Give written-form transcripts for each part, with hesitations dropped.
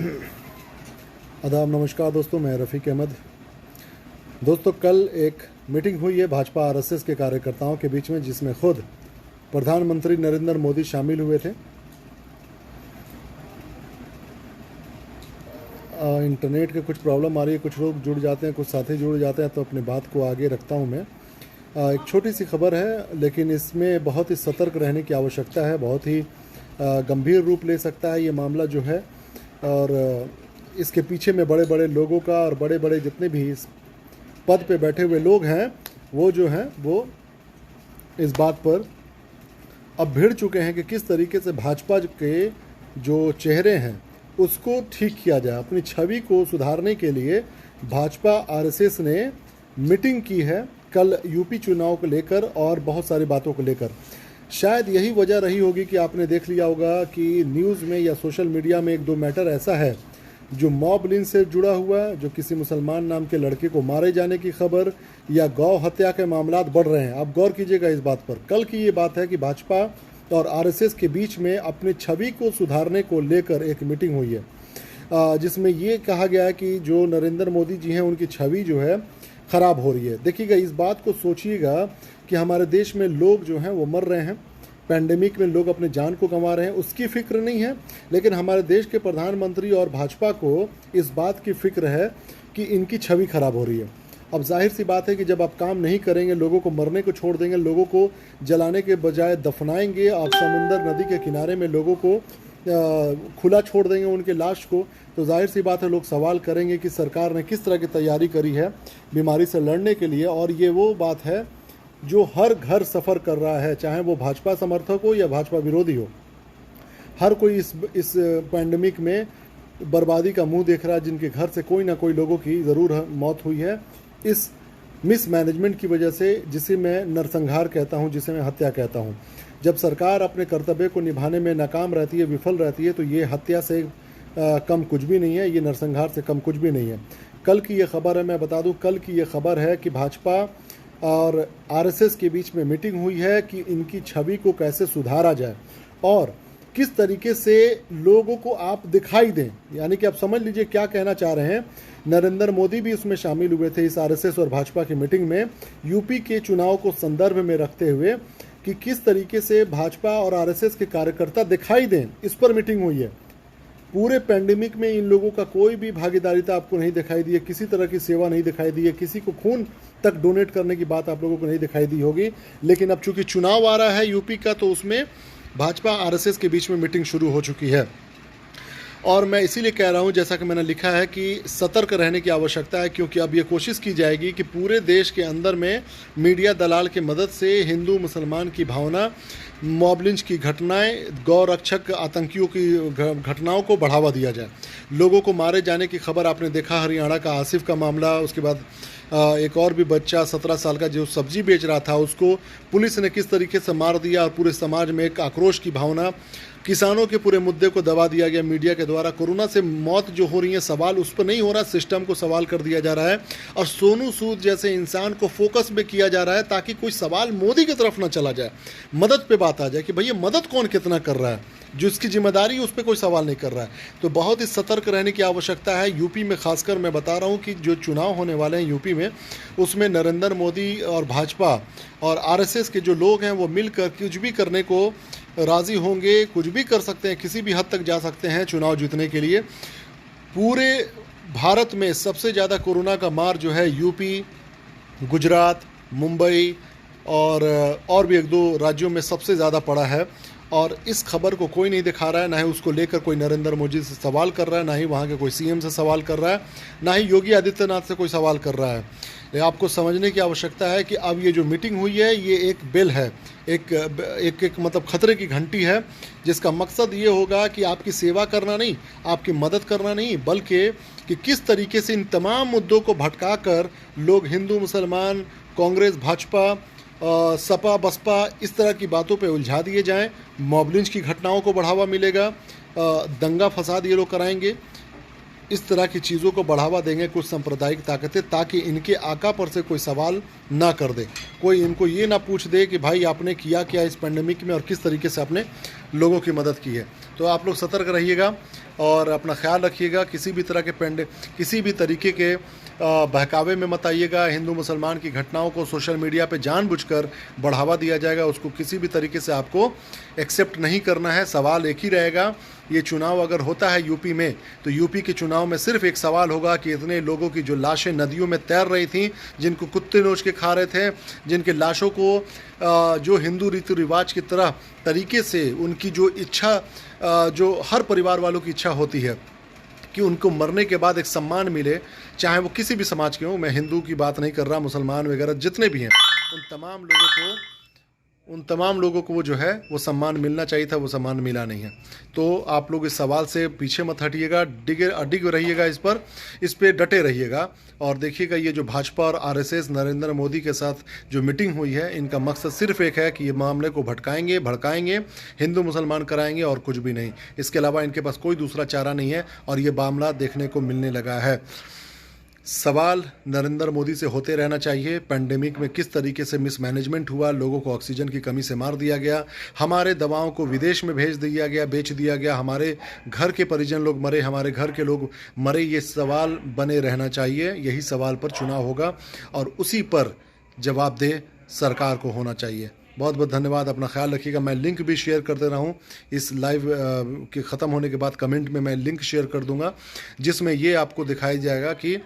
आदाब, नमस्कार दोस्तों, मैं रफ़ीक अहमद। दोस्तों, कल एक मीटिंग हुई है भाजपा आरएसएस के कार्यकर्ताओं के बीच में, जिसमें खुद प्रधानमंत्री नरेंद्र मोदी शामिल हुए थे। इंटरनेट के कुछ प्रॉब्लम आ रही है, कुछ लोग जुड़ जाते हैं, कुछ साथी जुड़ जाते हैं, तो अपनी बात को आगे रखता हूं मैं। एक छोटी सी खबर है, लेकिन इसमें बहुत ही सतर्क रहने की आवश्यकता है। बहुत ही गंभीर रूप ले सकता है ये मामला जो है, और इसके पीछे में बड़े बड़े लोगों का और बड़े बड़े जितने भी इस पद पे बैठे हुए लोग हैं, वो जो हैं वो इस बात पर अब भिड़ चुके हैं कि किस तरीके से भाजपा के जो चेहरे हैं उसको ठीक किया जाए। अपनी छवि को सुधारने के लिए भाजपा आरएसएस ने मीटिंग की है कल यूपी चुनाव को लेकर और बहुत सारी बातों को लेकर। शायद यही वजह रही होगी कि आपने देख लिया होगा कि न्यूज़ में या सोशल मीडिया में एक दो मैटर ऐसा है जो मॉब लिंच से जुड़ा हुआ है, जो किसी मुसलमान नाम के लड़के को मारे जाने की खबर या गौ हत्या के मामलात बढ़ रहे हैं। आप गौर कीजिएगा इस बात पर। कल की ये बात है कि भाजपा और आरएसएस के बीच में अपनी छवि को सुधारने को लेकर एक मीटिंग हुई है, जिसमें ये कहा गया है कि जो नरेंद्र मोदी जी हैं उनकी छवि जो है ख़राब हो रही है। देखिएगा, इस बात को सोचिएगा कि हमारे देश में लोग जो हैं वो मर रहे हैं, पैंडेमिक में लोग अपने जान को गंवा रहे हैं, उसकी फ़िक्र नहीं है। लेकिन हमारे देश के प्रधानमंत्री और भाजपा को इस बात की फ़िक्र है कि इनकी छवि ख़राब हो रही है। अब जाहिर सी बात है कि जब आप काम नहीं करेंगे, लोगों को मरने को छोड़ देंगे, लोगों को जलाने के बजाय दफनाएंगे और समुंदर नदी के किनारे में लोगों को खुला छोड़ देंगे उनके लाश को, तो जाहिर सी बात है लोग सवाल करेंगे कि सरकार ने किस तरह की तैयारी करी है बीमारी से लड़ने के लिए। और ये वो बात है जो हर घर सफ़र कर रहा है, चाहे वो भाजपा समर्थक हो या भाजपा विरोधी हो। हर कोई इस पैंडमिक में बर्बादी का मुंह देख रहा है, जिनके घर से कोई ना कोई लोगों की ज़रूर मौत हुई है इस मिसमैनेजमेंट की वजह से, जिसे मैं नरसंहार कहता हूं, जिसे मैं हत्या कहता हूं। जब सरकार अपने कर्तव्य को निभाने में नाकाम रहती है, विफल रहती है, तो ये हत्या से कम कुछ भी नहीं है, ये नरसंहार से कम कुछ भी नहीं है। कल की ये खबर है, मैं बता दूं, कल की ये खबर है कि भाजपा और आरएसएस के बीच में मीटिंग हुई है कि इनकी छवि को कैसे सुधारा जाए और किस तरीके से लोगों को आप दिखाई दें। यानी कि आप समझ लीजिए क्या कहना चाह रहे हैं। नरेंद्र मोदी भी उसमें शामिल हुए थे, इस आरएसएस और भाजपा की मीटिंग में, यूपी के चुनाव को संदर्भ में रखते हुए कि किस तरीके से भाजपा और आरएसएस के कार्यकर्ता दिखाई दें, इस पर मीटिंग हुई है। पूरे पैंडेमिक में इन लोगों का कोई भी भागीदारिता आपको नहीं दिखाई दी है, किसी तरह की सेवा नहीं दिखाई दी है, किसी को खून तक डोनेट करने की बात आप लोगों को नहीं दिखाई दी होगी। लेकिन अब चूंकि चुनाव आ रहा है यूपी का, तो उसमें भाजपा आरएसएस के बीच में मीटिंग शुरू हो चुकी है। और मैं इसीलिए कह रहा हूं, जैसा कि मैंने लिखा है, कि सतर्क रहने की आवश्यकता है, क्योंकि अब ये कोशिश की जाएगी कि पूरे देश के अंदर में मीडिया दलाल की मदद से हिंदू मुसलमान की भावना, मॉब लिंच की घटनाएं, गौ रक्षक आतंकियों की घटनाओं को बढ़ावा दिया जाए। लोगों को मारे जाने की खबर आपने देखा, हरियाणा का आसिफ का मामला, उसके बाद एक और भी बच्चा 17 साल का जो सब्जी बेच रहा था, उसको पुलिस ने किस तरीके से मार दिया, और पूरे समाज में एक आक्रोश की भावना, किसानों के पूरे मुद्दे को दबा दिया गया मीडिया के द्वारा। कोरोना से मौत जो हो रही है, सवाल उस पर नहीं हो रहा, सिस्टम को सवाल कर दिया जा रहा है, और सोनू सूद जैसे इंसान को फोकस में किया जा रहा है ताकि कोई सवाल मोदी की तरफ ना चला जाए, मदद पे बात आ जाए कि भैया मदद कौन कितना कर रहा है, जो इसकी जिम्मेदारी है उस पर कोई सवाल नहीं कर रहा है। तो बहुत ही सतर्क रहने की आवश्यकता है। यूपी में खासकर मैं बता रहा हूँ कि जो चुनाव होने वाले हैं यूपी में, उसमें नरेंद्र मोदी और भाजपा और आरएसएस के जो लोग हैं वो मिलकर कुछ भी करने को राज़ी होंगे, कुछ भी कर सकते हैं, किसी भी हद तक जा सकते हैं चुनाव जीतने के लिए। पूरे भारत में सबसे ज़्यादा कोरोना का मार जो है यूपी, गुजरात, मुंबई और भी एक दो राज्यों में सबसे ज़्यादा पड़ा है, और इस खबर को कोई नहीं दिखा रहा है। ना ही उसको लेकर कोई नरेंद्र मोदी से सवाल कर रहा है, ना ही वहाँ के कोई सीएम से सवाल कर रहा है, ना ही योगी आदित्यनाथ से कोई सवाल कर रहा है। ये आपको समझने की आवश्यकता है कि अब ये जो मीटिंग हुई है, ये एक बेल है, एक मतलब खतरे की घंटी है, जिसका मकसद ये होगा कि आपकी सेवा करना नहीं, आपकी मदद करना नहीं, बल्कि कि किस तरीके से इन तमाम मुद्दों को भटका कर लोग हिंदू मुसलमान, कांग्रेस भाजपा, सपा बसपा, इस तरह की बातों पे उलझा दिए जाएं। मॉब लिंच की घटनाओं को बढ़ावा मिलेगा, दंगा फसाद ये लोग कराएंगे, इस तरह की चीज़ों को बढ़ावा देंगे कुछ सांप्रदायिक ताकतें, ताकि इनके आका पर से कोई सवाल ना कर दे, कोई इनको ये ना पूछ दे कि भाई आपने किया क्या इस पैंडेमिक में और किस तरीके से आपने लोगों की मदद की है। तो आप लोग सतर्क रहिएगा। और अपना ख्याल रखिएगा। किसी भी तरह के किसी भी तरीके के बहकावे में मत आइएगा। हिंदू मुसलमान की घटनाओं को सोशल मीडिया पे जानबूझकर बढ़ावा दिया जाएगा, उसको किसी भी तरीके से आपको एक्सेप्ट नहीं करना है। सवाल एक ही रहेगा, ये चुनाव अगर होता है यूपी में, तो यूपी के चुनाव में सिर्फ एक सवाल होगा कि इतने लोगों की जो लाशें नदियों में तैर रही थीं, जिनको कुत्ते नोच के खा रहे थे, जिनके लाशों को जो हिंदू रीति रिवाज की तरह तरीके से उनकी जो इच्छा, जो हर परिवार वालों की इच्छा होती है कि उनको मरने के बाद एक सम्मान मिले, चाहे वो किसी भी समाज के हों, मैं हिंदू की बात नहीं कर रहा, मुसलमान वगैरह जितने भी हैं, उन तमाम लोगों को वो जो है वो सम्मान मिलना चाहिए था, वो सम्मान मिला नहीं है। तो आप लोग इस सवाल से पीछे मत हटिएगा, डिग रहिएगा, इस पे डटे रहिएगा। और देखिएगा, ये जो भाजपा और आरएसएस नरेंद्र मोदी के साथ जो मीटिंग हुई है, इनका मकसद सिर्फ एक है कि ये मामले को भड़काएंगे, हिंदू मुसलमान कराएंगे और कुछ भी नहीं। इसके अलावा इनके पास कोई दूसरा चारा नहीं है और ये मामला देखने को मिलने लगा है। सवाल नरेंद्र मोदी से होते रहना चाहिए, पैंडेमिक में किस तरीके से मिसमैनेजमेंट हुआ, लोगों को ऑक्सीजन की कमी से मार दिया गया, हमारे दवाओं को विदेश में भेज दिया गया, बेच दिया गया, हमारे घर के परिजन लोग मरे, हमारे घर के लोग मरे, ये सवाल बने रहना चाहिए। यही सवाल पर चुनाव होगा और उसी पर जवाबदेह सरकार को होना चाहिए। बहुत बहुत धन्यवाद, अपना ख्याल रखिएगा। मैं लिंक भी शेयर कर दे रहा हूँ, इस लाइव के ख़त्म होने के बाद कमेंट में मैं लिंक शेयर कर दूँगा, जिसमें ये आपको दिखाई जाएगा कि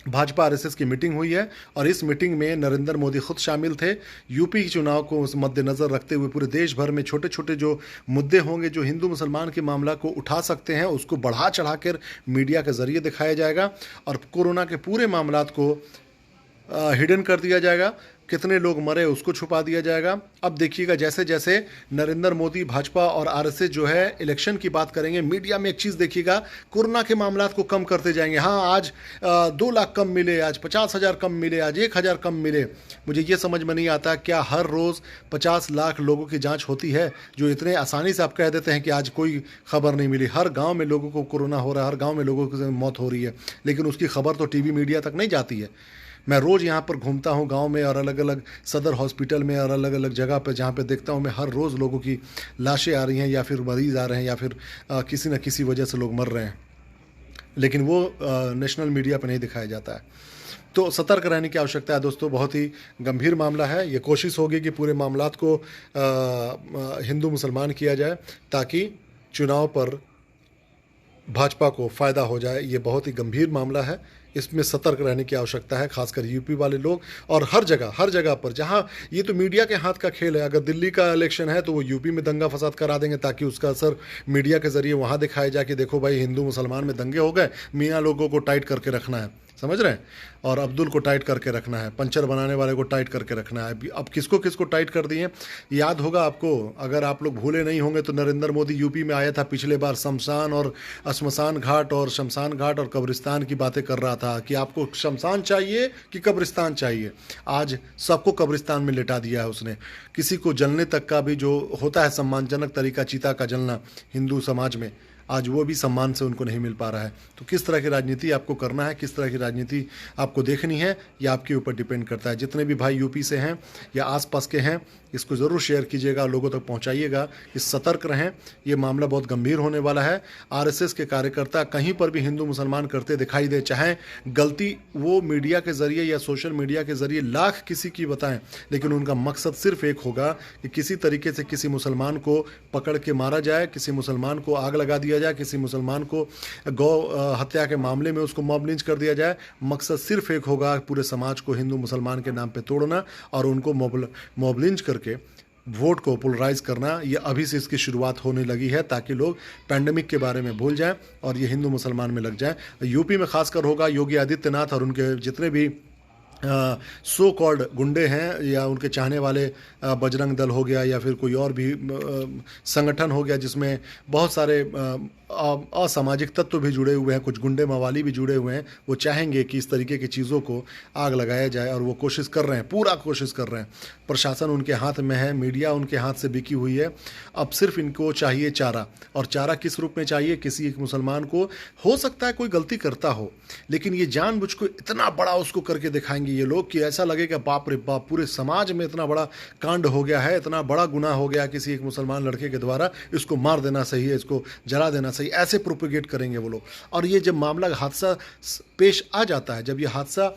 भाजपा आरएसएस की मीटिंग हुई है और इस मीटिंग में नरेंद्र मोदी खुद शामिल थे। यूपी के चुनाव को मद्देनज़र रखते हुए पूरे देश भर में छोटे छोटे जो मुद्दे होंगे, जो हिंदू मुसलमान के मामला को उठा सकते हैं, उसको बढ़ा चढ़ाकर मीडिया के ज़रिए दिखाया जाएगा और कोरोना के पूरे मामलात को हिडन कर दिया जाएगा। कितने लोग मरे उसको छुपा दिया जाएगा। अब देखिएगा, जैसे जैसे नरेंद्र मोदी, भाजपा और आरएसएस जो है इलेक्शन की बात करेंगे, मीडिया में एक चीज़ देखिएगा, कोरोना के मामलात को कम करते जाएंगे। हाँ, आज 2 लाख कम मिले, आज 50,000 कम मिले, आज 1,000 कम मिले। मुझे ये समझ में नहीं आता, क्या हर रोज़ 50 लाख लोगों की जाँच होती है? जो इतने आसानी से आप कह देते हैं कि आज कोई खबर नहीं मिली। हर गाँव में लोगों को कोरोना हो रहा है, हर गाँव में लोगों की मौत हो रही है, लेकिन उसकी खबर तो टीवी मीडिया तक नहीं जाती है। मैं रोज़ यहाँ पर घूमता हूँ गांव में और अलग अलग सदर हॉस्पिटल में और अलग अलग जगह पर जहाँ पे देखता हूँ मैं, हर रोज़ लोगों की लाशें आ रही हैं या फिर मरीज़ आ रहे हैं या फिर किसी न किसी वजह से लोग मर रहे हैं, लेकिन वो नेशनल मीडिया पर नहीं दिखाया जाता है। तो सतर्क रहने की आवश्यकता है दोस्तों, बहुत ही गंभीर मामला है। ये कोशिश होगी कि पूरे मामलात को हिंदू मुसलमान किया जाए ताकि चुनाव पर भाजपा को फ़ायदा हो जाए। ये बहुत ही गंभीर मामला है, इसमें सतर्क रहने की आवश्यकता है, खासकर यूपी वाले लोग। और हर जगह पर जहां ये तो मीडिया के हाथ का खेल है, अगर दिल्ली का इलेक्शन है तो वो यूपी में दंगा फसाद करा देंगे ताकि उसका असर मीडिया के ज़रिए वहां दिखाया जाए कि देखो भाई, हिंदू मुसलमान में दंगे हो गए, मियाँ लोगों को टाइट करके रखना है, समझ रहे हैं, और अब्दुल को टाइट करके रखना है, पंचर बनाने वाले को टाइट करके रखना है। अब किसको किसको टाइट कर दिए, याद होगा आपको, अगर आप लोग भूले नहीं होंगे तो नरेंद्र मोदी यूपी में आया था पिछले बार, शमशान और श्मशान घाट और शमशान घाट और कब्रिस्तान की बातें कर रहा था कि आपको शमशान चाहिए कि कब्रिस्तान चाहिए। आज सबको कब्रिस्तान में लेटा दिया है उसने। किसी को जलने तक का भी जो होता है सम्मानजनक तरीका, चीता का जलना हिंदू समाज में, आज वो भी सम्मान से उनको नहीं मिल पा रहा है। तो किस तरह की राजनीति आपको करना है, किस तरह की राजनीति आपको देखनी है, ये आपके ऊपर डिपेंड करता है। जितने भी भाई यूपी से हैं या आसपास के हैं, इसको ज़रूर शेयर कीजिएगा, लोगों तक पहुंचाइएगा कि सतर्क रहें, ये मामला बहुत गंभीर होने वाला है। आरएसएस के कार्यकर्ता कहीं पर भी हिंदू मुसलमान करते दिखाई दे, चाहे गलती वो मीडिया के ज़रिए या सोशल मीडिया के ज़रिए लाख किसी की बताएं, लेकिन उनका मकसद सिर्फ एक होगा कि किसी तरीके से किसी मुसलमान को पकड़ के मारा जाए, किसी मुसलमान को आग लगा दिया जाए, किसी मुसलमान को गौ हत्या के मामले में उसको मॉब लिंच कर दिया जाए। मकसद सिर्फ एक होगा, पूरे समाज को हिंदू मुसलमान के नाम पे तोड़ना और उनको मॉब लिंच करके वोट को पोलराइज करना। ये अभी से इसकी शुरुआत होने लगी है ताकि लोग पैंडेमिक के बारे में भूल जाएं और ये हिंदू मुसलमान में लग जाएं। यूपी में खासकर होगा, योगी आदित्यनाथ और उनके जितने भी सो कॉल्ड गुंडे हैं या उनके चाहने वाले, बजरंग दल हो गया या फिर कोई और भी संगठन हो गया जिसमें बहुत सारे असामाजिक तत्व भी जुड़े हुए हैं, कुछ गुंडे मवाली भी जुड़े हुए हैं, वो चाहेंगे कि इस तरीके की चीज़ों को आग लगाया जाए और वो कोशिश कर रहे हैं, पूरा कोशिश कर रहे हैं। प्रशासन उनके हाथ में है, मीडिया उनके हाथ से बिकी हुई है। अब सिर्फ इनको चाहिए चारा, और चारा किस रूप में चाहिए? किसी एक मुसलमान को, हो सकता है कोई गलती करता हो, लेकिन ये जानबूझ को इतना बड़ा उसको करके दिखाएंगे करेंगे ये लोग कि ऐसा लगेगा बाप रे बाप, पूरे समाज में इतना बड़ा कांड हो गया है, इतना बड़ा गुनाह हो गया किसी एक मुसलमान लड़के के द्वारा, इसको मार देना सही है, इसको जला देना सही, ऐसे प्रोपेगेट करेंगे वो लोग। और ये जब मामला हादसा पेश आ जाता है, जब ये हादसा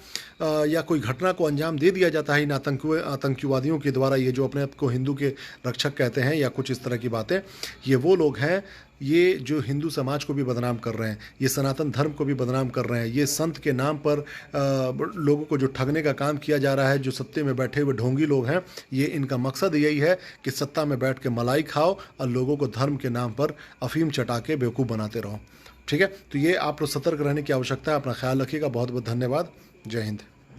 या कोई घटना को अंजाम दे दिया जाता है इन आतंकवादियों के द्वारा, ये जो अपने आप को हिंदू के रक्षक कहते हैं या कुछ इस तरह की बातें, ये वो लोग हैं, ये जो हिंदू समाज को भी बदनाम कर रहे हैं, ये सनातन धर्म को भी बदनाम कर रहे हैं, ये संत के नाम पर लोगों को जो ठगने का काम किया जा रहा है, जो सत्ते में बैठे हुए ढोंगी लोग हैं, ये इनका मकसद यही है कि सत्ता में बैठ के मलाई खाओ और लोगों को धर्म के नाम पर अफीम चटा के बेवकूफ़ बनाते रहो। ठीक है, तो ये आप लोग सतर्क रहने की आवश्यकता है। अपना ख्याल रखिएगा। बहुत बहुत धन्यवाद। जय हिंद।